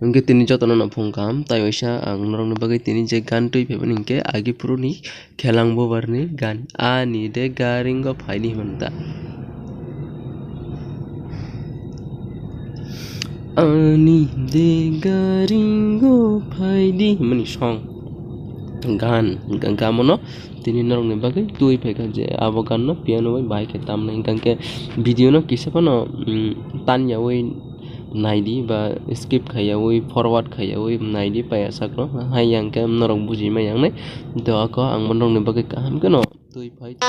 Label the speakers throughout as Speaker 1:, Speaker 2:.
Speaker 1: Angke tini jotono na phungkam tai waisa ang norokni bagui tini je gan tui phaimani hingke agi puro ni khelang bubar ni gan ani de garingo phaidi himanta. Ani de garingo phaidi himani song gan gamono tini norokni bagui tui phaika je abo gan no piano bai bai ke tamna hingke video no kisa no tanyawi naidi ba skip khaiyawi forward khaiyawi naidi payasakno hayangke norok bujima yangnai to ako ang norokni bagui kaham ke no tui phai je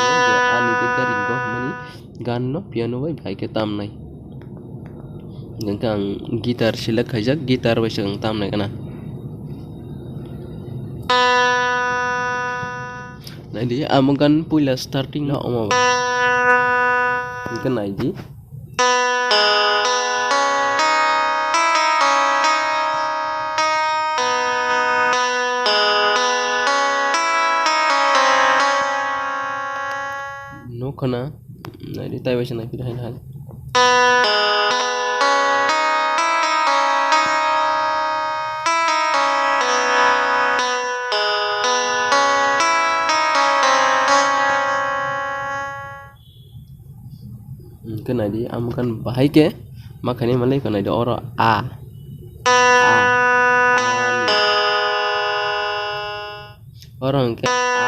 Speaker 1: ani de garingo mani gan no piano bai bai ke tamnai hingke ang guitar select khaijak guitar bai ang tamnai kana naidi amo gan puila starting no omo hingke naidi nokona naidi tai waisa nai pidai hal kena di amukan bahai ke makanya malai kena di oro a orang ke a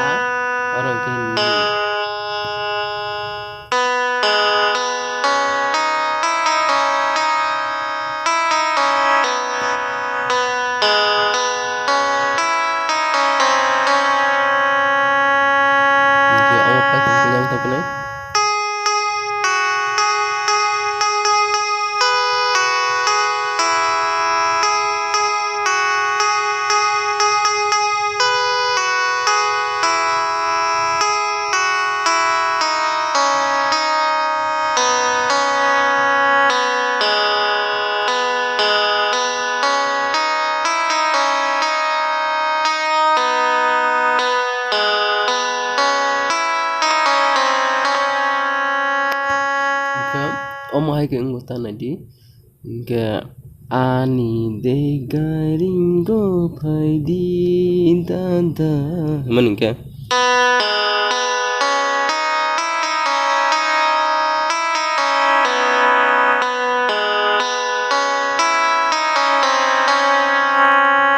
Speaker 1: orang ke ni ke omo pa kenyang tak kenai omo hai ke ngota nadi ke ani de garingo phaidi dada maning ke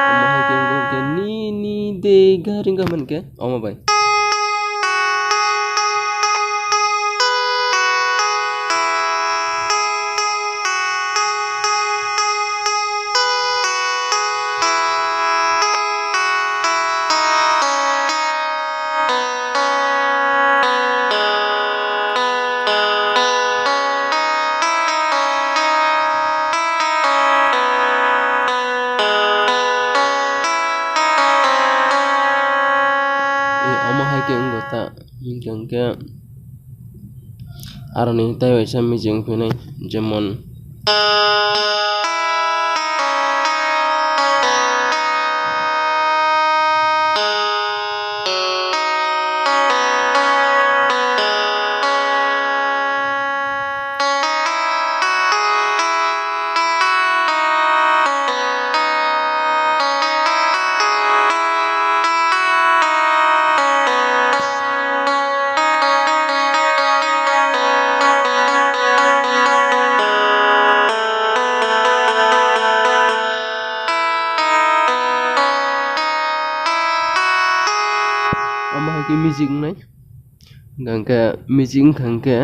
Speaker 1: omo hai ke ngo ke ni de garingo man ke omo bai omo hai ke ngota hingke aroni tai waisa mijing phinai jemon omo hai ke music nai gangke music khangke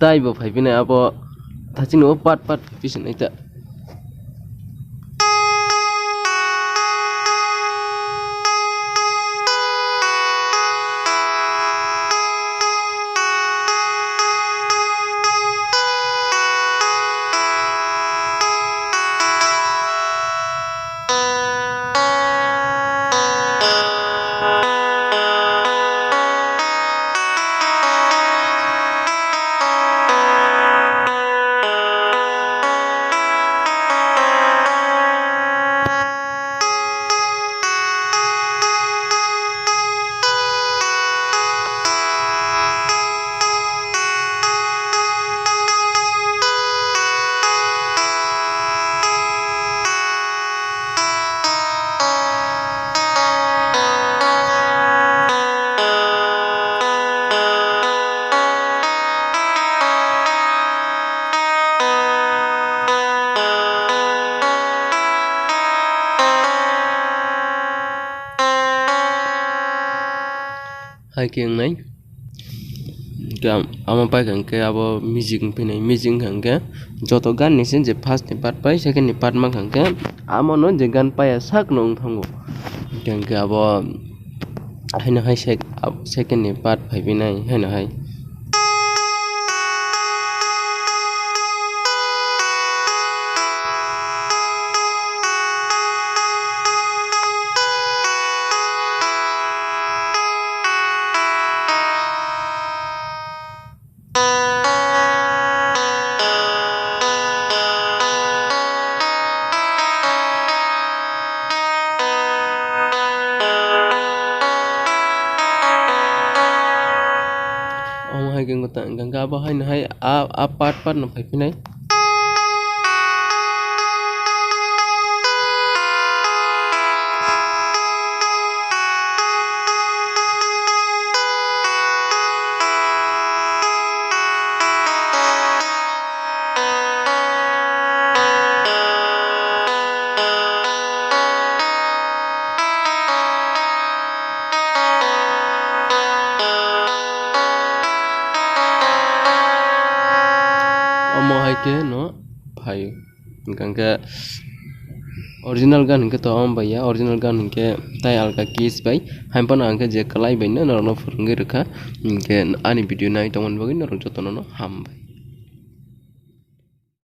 Speaker 1: tai bo phai bini abo thachino pat pat pisinai ta hiking nai ama pai ke abo music pinai music ke joto gan ni sin je first ni part pai second ni part ma ke amo no je gan pai sak nong thango ke abo haina hai second ni part pai binai haina hai hiking kota gangga abo haina hai a part no pai pinai omo haike no pai gangga original gan ke to am baya original gan ke tai alka keys bai hampana angke je kalai bai no no phurungi rekha ke ani video nai tongon bagi no jotono no ham bai